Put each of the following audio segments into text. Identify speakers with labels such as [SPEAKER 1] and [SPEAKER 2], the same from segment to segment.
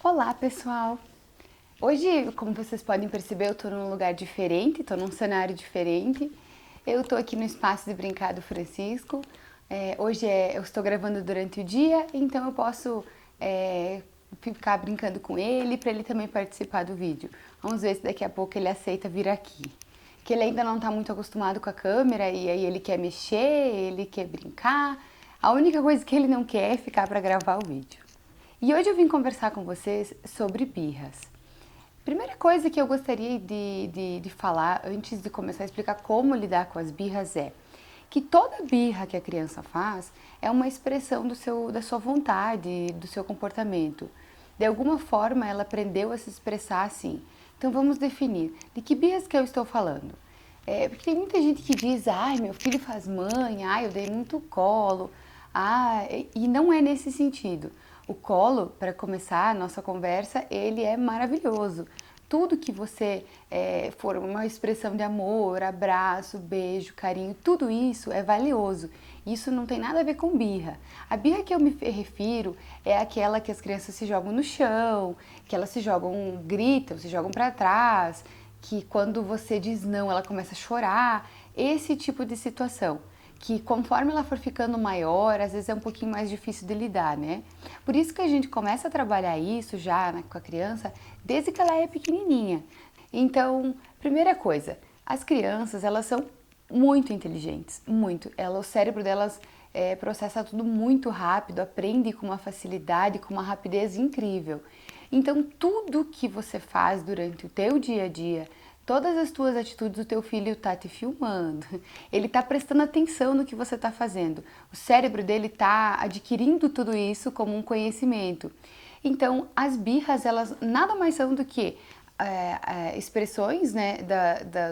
[SPEAKER 1] Olá, pessoal! Hoje, como vocês podem perceber, eu estou num lugar diferente, estou num cenário diferente. Eu estou aqui no espaço de brincar do Francisco. Hoje eu estou gravando durante o dia, então eu posso ficar brincando com ele para ele também participar do vídeo. Vamos ver se daqui a pouco ele aceita vir aqui. Que ele ainda não está muito acostumado com a câmera e aí ele quer mexer, ele quer brincar. A única coisa que ele não quer é ficar para gravar o vídeo. E hoje eu vim conversar com vocês sobre birras. Primeira coisa que eu gostaria de falar antes de começar a explicar como lidar com as birras é que toda birra que a criança faz é uma expressão da sua vontade, do seu comportamento. De alguma forma ela aprendeu a se expressar assim. Então vamos definir de que birras que eu estou falando. Porque tem muita gente que diz, ai, meu filho faz manha, ai, eu dei muito colo, e não é nesse sentido. O colo, para começar a nossa conversa, ele é maravilhoso. Tudo que você for uma expressão de amor, abraço, beijo, carinho, tudo isso é valioso. Isso não tem nada a ver com birra. A birra que eu me refiro é aquela que as crianças se jogam no chão, que elas se jogam, gritam, se jogam para trás, que quando você diz não, ela começa a chorar. Esse tipo de situação, que conforme ela for ficando maior, às vezes é um pouquinho mais difícil de lidar, né? Por isso que a gente começa a trabalhar isso já com a criança desde que ela é pequenininha. Então, primeira coisa, as crianças, elas são muito inteligentes, muito. O cérebro delas processa tudo muito rápido, aprende com uma facilidade, com uma rapidez incrível. Então, tudo que você faz durante o teu dia a dia, todas as tuas atitudes, o teu filho está te filmando, ele está prestando atenção no que você está fazendo. O cérebro dele está adquirindo tudo isso como um conhecimento. Então, as birras, elas nada mais são do que expressões, né,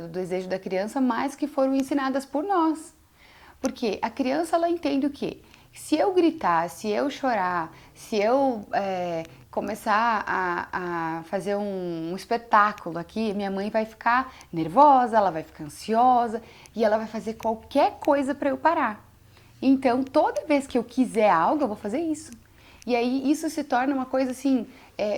[SPEAKER 1] do desejo da criança, mas que foram ensinadas por nós. Porque a criança, ela entende o quê? Se eu gritar, se eu chorar, se eu começar a fazer um espetáculo aqui, minha mãe vai ficar nervosa, ela vai ficar ansiosa e ela vai fazer qualquer coisa para eu parar. Então, toda vez que eu quiser algo, eu vou fazer isso. E aí isso se torna uma coisa assim,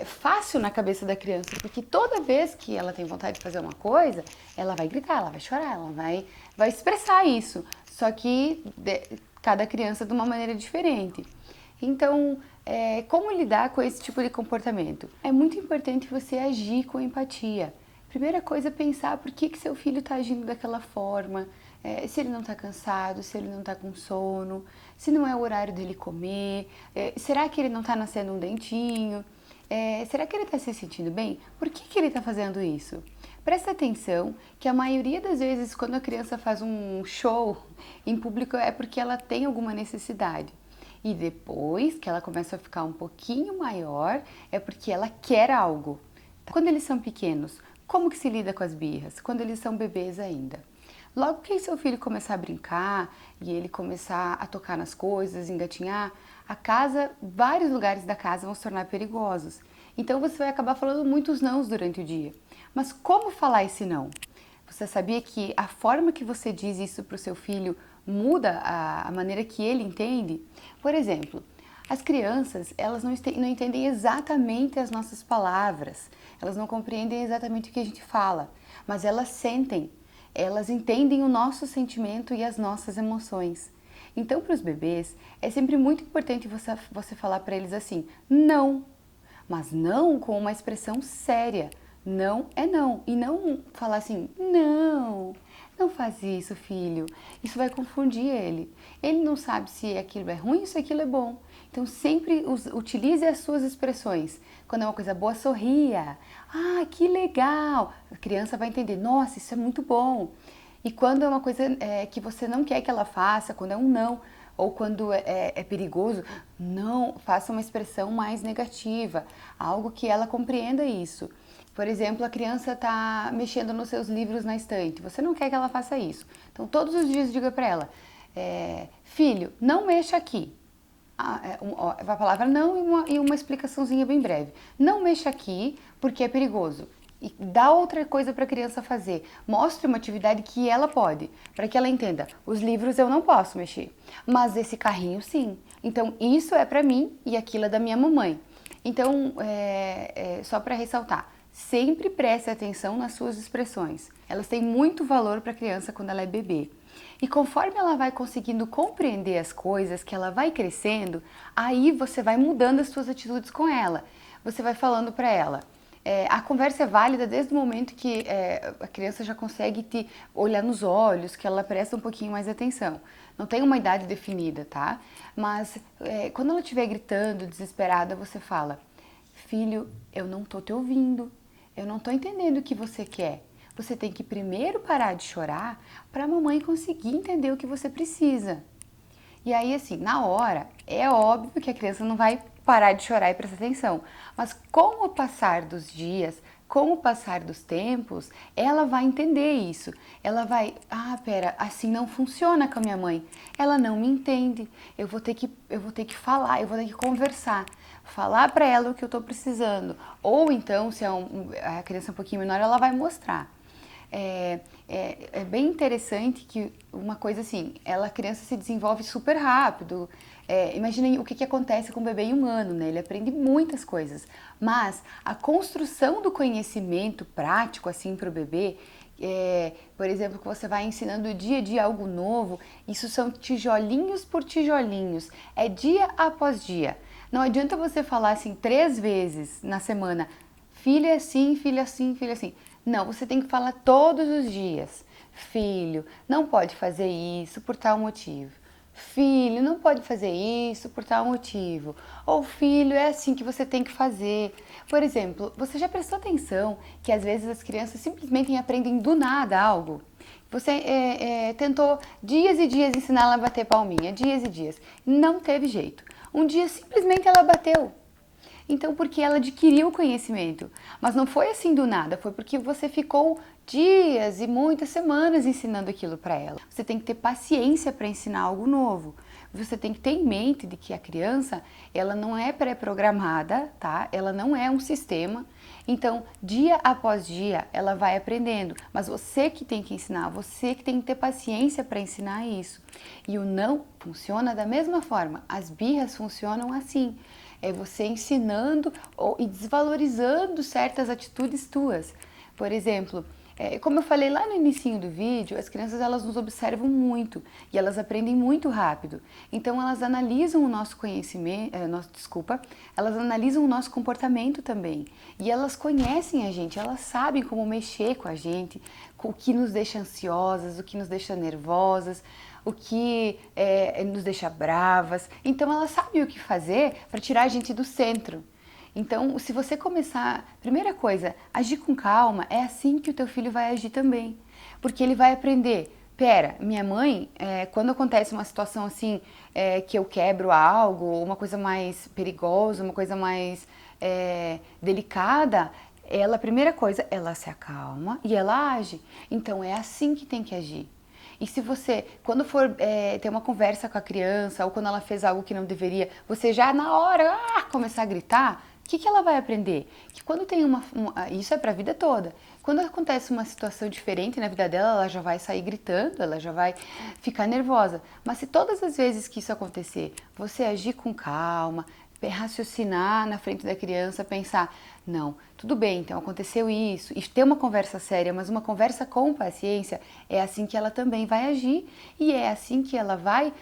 [SPEAKER 1] fácil na cabeça da criança, porque toda vez que ela tem vontade de fazer uma coisa, ela vai gritar, ela vai chorar, ela vai expressar isso. Só que cada criança de uma maneira diferente. Então, como lidar com esse tipo de comportamento? É muito importante você agir com empatia. Primeira coisa é pensar por que seu filho está agindo daquela forma, se ele não está cansado, se ele não está com sono, se não é o horário dele comer, será que ele não está nascendo um dentinho, será que ele está se sentindo bem? Por que ele está fazendo isso? Presta atenção que a maioria das vezes quando a criança faz um show em público é porque ela tem alguma necessidade. E depois que ela começa a ficar um pouquinho maior, é porque ela quer algo. Quando eles são pequenos, como que se lida com as birras? Quando eles são bebês ainda. Logo que seu filho começar a brincar e ele começar a tocar nas coisas, engatinhar, vários lugares da casa vão se tornar perigosos. Então você vai acabar falando muitos nãos durante o dia. Mas como falar esse não? Você sabia que a forma que você diz isso para o seu filho muda a maneira que ele entende? Por exemplo, as crianças, elas não entendem exatamente as nossas palavras, elas não compreendem exatamente o que a gente fala, mas elas sentem, elas entendem o nosso sentimento e as nossas emoções. Então, para os bebês, é sempre muito importante você falar para eles assim, não, mas não com uma expressão séria. Não é não. E não falar assim, não faz isso, filho. Isso vai confundir ele. Ele não sabe se aquilo é ruim ou se aquilo é bom. Então sempre utilize as suas expressões. Quando é uma coisa boa, sorria. Ah, que legal. A criança vai entender, nossa, isso é muito bom. E quando é uma coisa que você não quer que ela faça, quando é um não, ou quando é perigoso, não, faça uma expressão mais negativa, algo que ela compreenda isso. Por exemplo, a criança está mexendo nos seus livros na estante, você não quer que ela faça isso. Então, todos os dias diga para ela, filho, não mexa aqui. A palavra não e uma explicaçãozinha bem breve. Não mexa aqui porque é perigoso. E dá outra coisa para a criança fazer. Mostre uma atividade que ela pode, para que ela entenda. Os livros eu não posso mexer, mas esse carrinho sim. Então isso é para mim e aquilo é da minha mamãe. Então, só para ressaltar, sempre preste atenção nas suas expressões. Elas têm muito valor para a criança quando ela é bebê. E conforme ela vai conseguindo compreender as coisas, que ela vai crescendo, aí você vai mudando as suas atitudes com ela. Você vai falando para ela. A conversa é válida desde o momento que a criança já consegue te olhar nos olhos, que ela presta um pouquinho mais atenção. Não tem uma idade definida, tá? Mas quando ela estiver gritando, desesperada, você fala: filho, eu não tô te ouvindo, eu não tô entendendo o que você quer. Você tem que primeiro parar de chorar para a mamãe conseguir entender o que você precisa. E aí, assim, na hora, é óbvio que a criança não vai parar de chorar e prestar atenção. Mas com o passar dos dias, com o passar dos tempos, ela vai entender isso. Ela vai, pera, assim não funciona com a minha mãe. Ela não me entende. Eu vou ter que falar, eu vou ter que conversar. Falar para ela o que eu estou precisando. Ou então, se a criança é um pouquinho menor, ela vai mostrar. É bem interessante que uma coisa assim, a criança se desenvolve super rápido. Imaginem o que acontece com o bebê humano, né? Ele aprende muitas coisas, mas a construção do conhecimento prático assim para o bebê, por exemplo, que você vai ensinando dia a dia algo novo, isso são tijolinhos por tijolinhos, é dia após dia. Não adianta você falar assim 3 vezes na semana, filho é assim, filho é assim, filho é assim. Não, você tem que falar todos os dias. Filho, não pode fazer isso por tal motivo. Filho, não pode fazer isso por tal motivo. Ou filho, é assim que você tem que fazer. Por exemplo, você já prestou atenção que às vezes as crianças simplesmente aprendem do nada algo? Você tentou dias e dias ensinar ela a bater palminha, dias e dias. Não teve jeito. Um dia simplesmente ela bateu. Então, porque ela adquiriu o conhecimento. Mas não foi assim do nada, foi porque você ficou dias e muitas semanas ensinando aquilo para ela. Você tem que ter paciência para ensinar algo novo. Você tem que ter em mente de que a criança, ela não é pré-programada, tá? Ela não é um sistema. Então, dia após dia, ela vai aprendendo. Mas você que tem que ensinar, você que tem que ter paciência para ensinar isso. E o não funciona da mesma forma. As birras funcionam assim. É você ensinando e desvalorizando certas atitudes tuas. Por exemplo, como eu falei lá no inicinho do vídeo, as crianças elas nos observam muito e elas aprendem muito rápido. Então elas analisam o nosso conhecimento, elas analisam o nosso comportamento também. E elas conhecem a gente, elas sabem como mexer com a gente, com o que nos deixa ansiosas, o que nos deixa nervosas, o que nos deixa bravas. Então ela sabe o que fazer para tirar a gente do centro. Então, se você começar, primeira coisa, agir com calma, é assim que o teu filho vai agir também. Porque ele vai aprender, pera, minha mãe, quando acontece uma situação assim, que eu quebro algo, uma coisa mais perigosa, uma coisa mais delicada, ela, primeira coisa, ela se acalma e ela age. Então, é assim que tem que agir. E se você, quando for ter uma conversa com a criança ou quando ela fez algo que não deveria, você já na hora começar a gritar, o que ela vai aprender? Que quando tem isso é para a vida toda. Quando acontece uma situação diferente na vida dela, ela já vai sair gritando, ela já vai ficar nervosa. Mas se todas as vezes que isso acontecer, você agir com calma, raciocinar na frente da criança, pensar, não, tudo bem, então aconteceu isso, e ter uma conversa séria, mas uma conversa com paciência, é assim que ela também vai agir e é assim que ela vai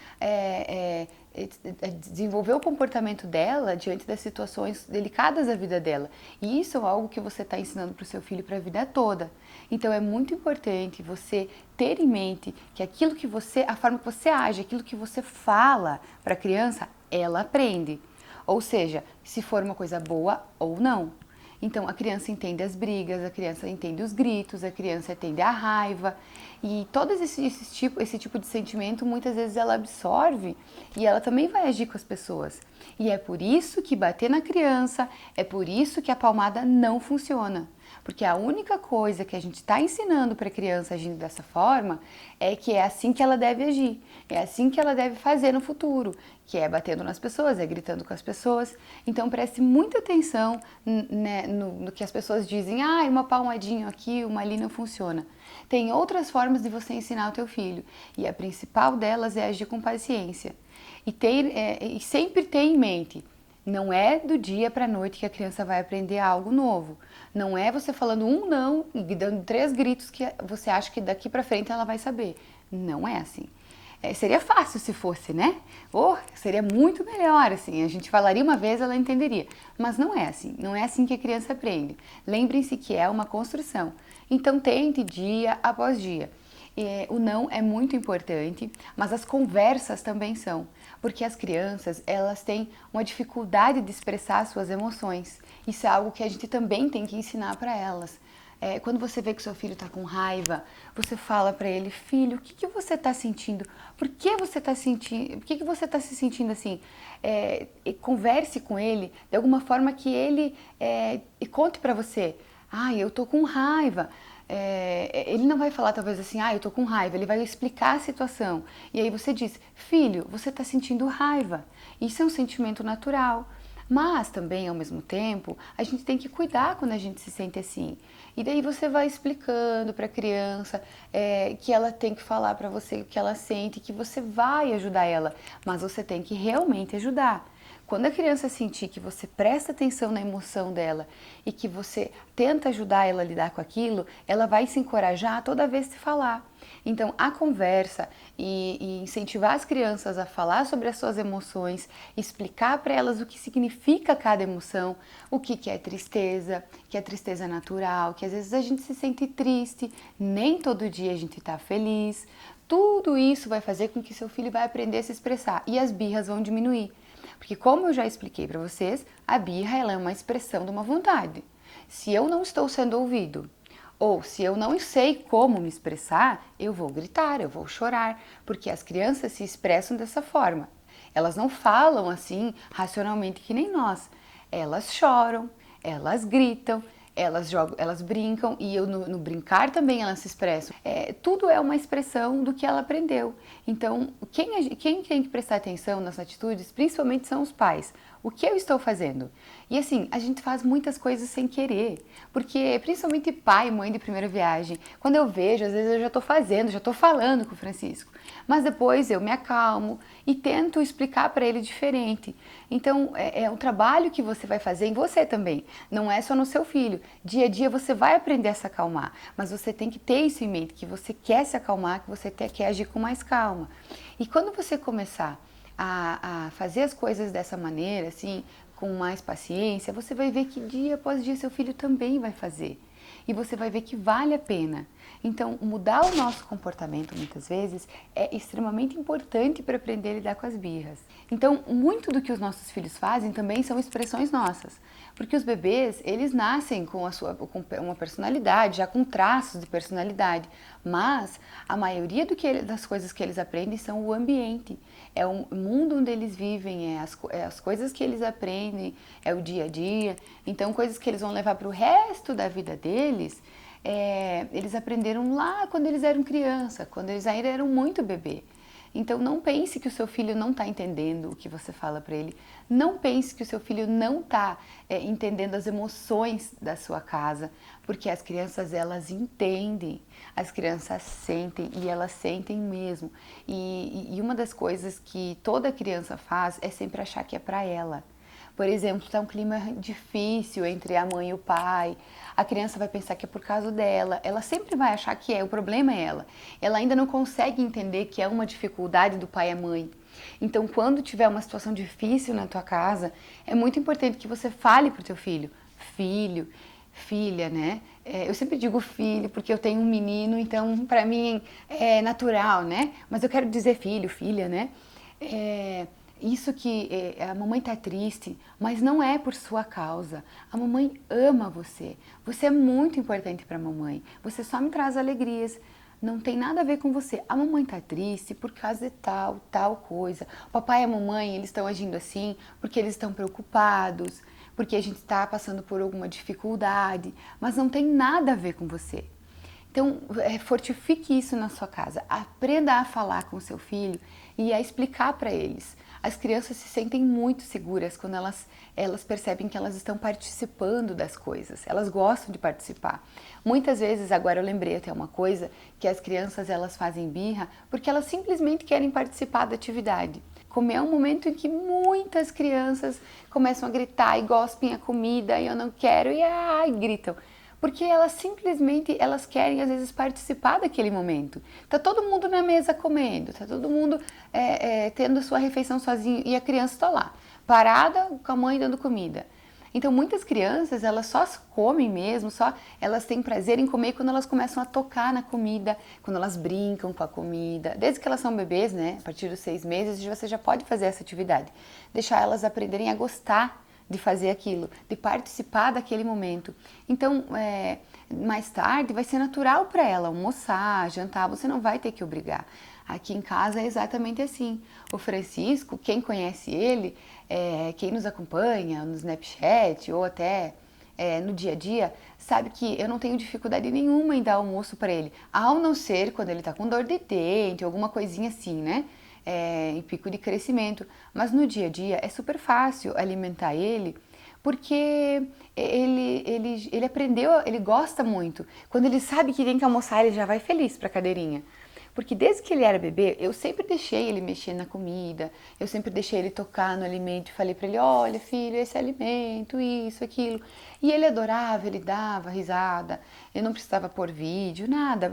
[SPEAKER 1] desenvolver o comportamento dela diante das situações delicadas da vida dela. E isso é algo que você está ensinando para o seu filho para a vida toda. Então é muito importante você ter em mente que aquilo que a forma que você age, aquilo que você fala para a criança, ela aprende. Ou seja, se for uma coisa boa ou não. Então a criança entende as brigas, a criança entende os gritos, a criança entende a raiva e todo esse tipo de sentimento muitas vezes ela absorve e ela também vai agir com as pessoas. E é por isso que bater na criança, é por isso que a palmada não funciona. Porque a única coisa que a gente está ensinando para a criança agindo dessa forma é que é assim que ela deve agir, é assim que ela deve fazer no futuro, que é batendo nas pessoas, é gritando com as pessoas. Então preste muita atenção né, no que as pessoas dizem, uma palmadinha aqui, uma ali não funciona. Tem outras formas de você ensinar o teu filho e a principal delas é agir com paciência. E sempre ter em mente, Não é do dia para a noite que a criança vai aprender algo novo. Não é você falando um não e dando 3 gritos que você acha que daqui para frente ela vai saber. Não é assim. Seria fácil se fosse, né? Ou seria muito melhor, assim. A gente falaria uma vez, ela entenderia. Mas não é assim. Não é assim que a criança aprende. Lembrem-se que é uma construção. Então tente dia após dia. O não é muito importante, mas as conversas também são, porque as crianças, elas têm uma dificuldade de expressar suas emoções. Isso é algo que a gente também tem que ensinar para elas. Quando você vê que seu filho está com raiva, você fala para ele: filho, o que, que você está sentindo? Por que você está sentindo? Por que, que você está se sentindo assim? E converse com ele de alguma forma que ele conte para você: eu tô com raiva. Ele não vai falar talvez assim: eu tô com raiva. Ele vai explicar a situação. E aí você diz: filho, você está sentindo raiva. Isso é um sentimento natural. Mas também, ao mesmo tempo, a gente tem que cuidar quando a gente se sente assim. E daí você vai explicando para a criança que ela tem que falar para você o que ela sente, que você vai ajudar ela, mas você tem que realmente ajudar. Quando a criança sentir que você presta atenção na emoção dela e que você tenta ajudar ela a lidar com aquilo, ela vai se encorajar toda vez que falar. Então, a conversa e incentivar as crianças a falar sobre as suas emoções, explicar para elas o que significa cada emoção, o que é tristeza, que é tristeza natural, que às vezes a gente se sente triste, nem todo dia a gente está feliz. Tudo isso vai fazer com que seu filho vai aprender a se expressar e as birras vão diminuir. Porque como eu já expliquei para vocês, a birra ela é uma expressão de uma vontade. Se eu não estou sendo ouvido, ou se eu não sei como me expressar, eu vou gritar, eu vou chorar, porque as crianças se expressam dessa forma. Elas não falam assim racionalmente que nem nós. Elas choram, elas gritam, elas jogam, elas brincam e no brincar também elas se expressam. Tudo é uma expressão do que ela aprendeu. Então, quem tem que prestar atenção nas atitudes, principalmente são os pais. O que eu estou fazendo? E assim, a gente faz muitas coisas sem querer, porque principalmente pai e mãe de primeira viagem, quando eu vejo, às vezes eu já estou fazendo, já estou falando com o Francisco, mas depois eu me acalmo e tento explicar para ele diferente. Então, é um trabalho que você vai fazer em você também, não é só no seu filho. Dia a dia você vai aprender a se acalmar, mas você tem que ter isso em mente, que você quer se acalmar, que você quer agir com mais calma. E quando você começar a fazer as coisas dessa maneira, assim, com mais paciência, você vai ver que dia após dia seu filho também vai fazer. E você vai ver que vale a pena. Então, mudar o nosso comportamento, muitas vezes, é extremamente importante para aprender a lidar com as birras. Então, muito do que os nossos filhos fazem também são expressões nossas. Porque os bebês, eles nascem com uma personalidade, já com traços de personalidade. Mas a maioria das coisas que eles aprendem são o ambiente. É o mundo onde eles vivem, as coisas que eles aprendem, é o dia a dia. Então, coisas que eles vão levar para o resto da vida deles, eles aprenderam lá quando eles eram criança, quando eles ainda eram muito bebê. Então não pense que o seu filho não está entendendo o que você fala para ele. Não pense que o seu filho não está entendendo as emoções da sua casa, porque as crianças elas entendem, as crianças sentem e elas sentem mesmo. E uma das coisas que toda criança faz é sempre achar que é para ela. Por exemplo, está um clima difícil entre a mãe e o pai, a criança vai pensar que é por causa dela, ela sempre vai achar que o problema é ela. Ela ainda não consegue entender que é uma dificuldade do pai e a mãe. Então, quando tiver uma situação difícil na tua casa, é muito importante que você fale para o teu filho, filho, filha, né? Eu sempre digo filho porque eu tenho um menino, então para mim é natural, né? Mas eu quero dizer filho, filha, né? Isso que a mamãe tá triste, mas não é por sua causa. A mamãe ama você. Você é muito importante para a mamãe. Você só me traz alegrias. Não tem nada a ver com você. A mamãe tá triste por causa de tal coisa. O papai e a mamãe, eles estão agindo assim porque eles estão preocupados, porque a gente está passando por alguma dificuldade, mas não tem nada a ver com você. Então, fortifique isso na sua casa. Aprenda a falar com o seu filho e a explicar para eles. As crianças se sentem muito seguras quando elas percebem que elas estão participando das coisas. Elas gostam de participar. Muitas vezes, agora eu lembrei até uma coisa, que as crianças elas fazem birra porque elas simplesmente querem participar da atividade. Comer é um momento em que muitas crianças começam a gritar e gospem a comida e eu não quero e ai, gritam. Porque elas simplesmente, elas querem às vezes participar daquele momento. Tá todo mundo na mesa comendo, tá todo mundo tendo a sua refeição sozinho e a criança está lá, parada com a mãe dando comida. Então muitas crianças, elas só comem mesmo, elas têm prazer em comer quando elas começam a tocar na comida, quando elas brincam com a comida. Desde que elas são bebês, né, a partir dos 6 meses, você já pode fazer essa atividade. Deixar elas aprenderem a gostar de fazer aquilo, de participar daquele momento. Então, mais tarde vai ser natural para ela almoçar, jantar, você não vai ter que obrigar. Aqui em casa é exatamente assim. O Francisco, quem conhece ele, quem nos acompanha no Snapchat ou até no dia a dia, sabe que eu não tenho dificuldade nenhuma em dar almoço para ele, ao não ser quando ele está com dor de dente, alguma coisinha assim, né? Em pico de crescimento. Mas no dia a dia é super fácil alimentar ele, porque ele aprendeu, ele gosta muito. Quando ele sabe que tem que almoçar, ele já vai feliz para a cadeirinha. Porque desde que ele era bebê, eu sempre deixei ele mexer na comida, eu sempre deixei ele tocar no alimento e falei para ele, olha filho, esse alimento, isso, aquilo. E ele adorava, ele dava risada, eu não precisava pôr vídeo, nada.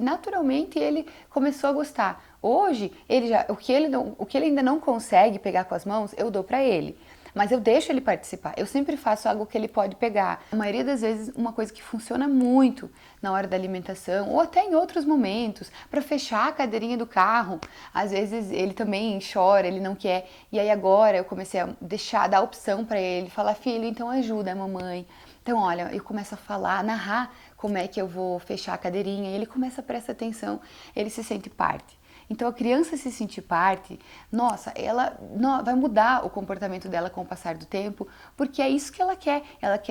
[SPEAKER 1] Naturalmente ele começou a gostar. Hoje, o que ele ainda não consegue pegar com as mãos, eu dou para ele. Mas eu deixo ele participar, eu sempre faço algo que ele pode pegar. A maioria das vezes, uma coisa que funciona muito na hora da alimentação, ou até em outros momentos, para fechar a cadeirinha do carro. Às vezes ele também chora, ele não quer, e aí agora eu comecei a dar a opção para ele, falar, filho, então ajuda a mamãe. Então olha, eu começo a falar, a narrar como é que eu vou fechar a cadeirinha, e ele começa a prestar atenção, ele se sente parte. Então a criança se sentir parte, nossa, ela vai mudar o comportamento dela com o passar do tempo, porque é isso que ela quer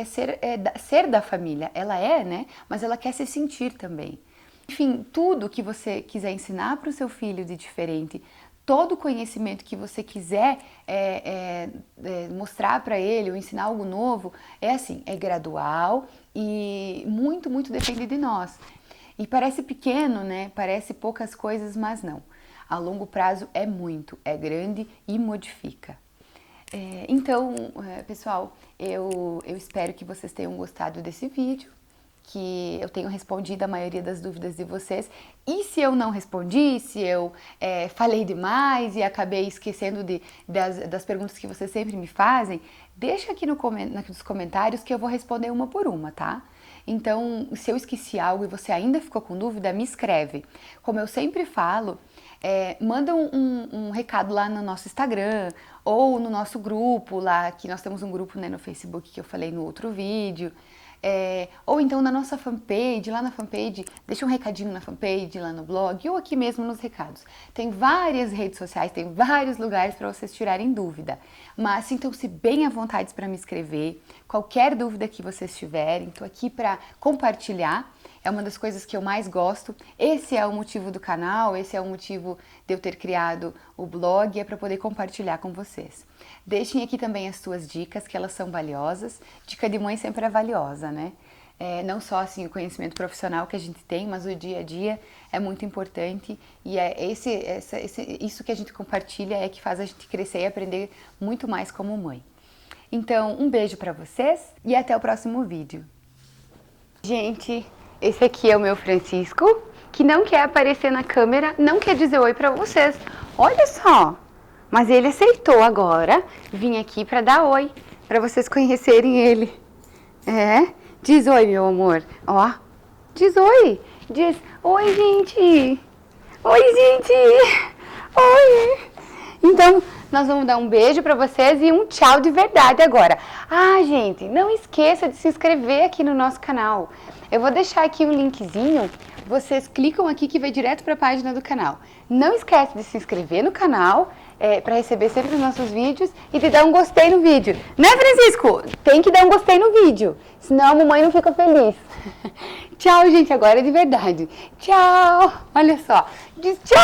[SPEAKER 1] ser da família, ela né? Mas ela quer se sentir também. Enfim, tudo que você quiser ensinar para o seu filho de diferente, todo conhecimento que você quiser mostrar para ele ou ensinar algo novo, é assim, é gradual e muito, muito depende de nós. E parece pequeno, né? Parece poucas coisas, mas não. A longo prazo é muito, é grande e modifica. Então, pessoal, eu espero que vocês tenham gostado desse vídeo, que eu tenho respondido a maioria das dúvidas de vocês. E se eu não respondi, se eu falei demais e acabei esquecendo das perguntas que vocês sempre me fazem, deixa aqui nos comentários que eu vou responder uma por uma, tá? Então, se eu esqueci algo e você ainda ficou com dúvida, me escreve. Como eu sempre falo, manda um recado lá no nosso Instagram ou no nosso grupo lá, que nós temos um grupo, né, no Facebook que eu falei no outro vídeo. Ou então na nossa fanpage, lá na fanpage, deixa um recadinho na fanpage, lá no blog, ou aqui mesmo nos recados. Tem várias redes sociais, tem vários lugares para vocês tirarem dúvida. Mas sintam-se bem à vontade para me escrever. Qualquer dúvida que vocês tiverem, estou aqui para compartilhar. É uma das coisas que eu mais gosto. Esse é o motivo do canal, esse é o motivo de eu ter criado o blog, é para poder compartilhar com vocês. Deixem aqui também as suas dicas, que elas são valiosas. Dica de mãe sempre é valiosa, né? Não só assim o conhecimento profissional que a gente tem, mas o dia a dia é muito importante. E isso que a gente compartilha é que faz a gente crescer e aprender muito mais como mãe. Então, um beijo para vocês e até o próximo vídeo. Gente, esse aqui é o meu Francisco, que não quer aparecer na câmera, não quer dizer oi pra vocês. Olha só! Mas ele aceitou agora vir aqui pra dar oi, pra vocês conhecerem ele. Diz oi, meu amor. Ó, diz oi. Diz, oi, gente. Oi, gente. Oi. Então, nós vamos dar um beijo pra vocês e um tchau de verdade agora. Ah, gente, não esqueça de se inscrever aqui no nosso canal. Eu vou deixar aqui um linkzinho, vocês clicam aqui que vai direto para a página do canal. Não esquece de se inscrever no canal, para receber sempre os nossos vídeos e de dar um gostei no vídeo. Né, Francisco? Tem que dar um gostei no vídeo, senão a mamãe não fica feliz. Tchau, gente, agora é de verdade. Tchau! Olha só, diz tchau!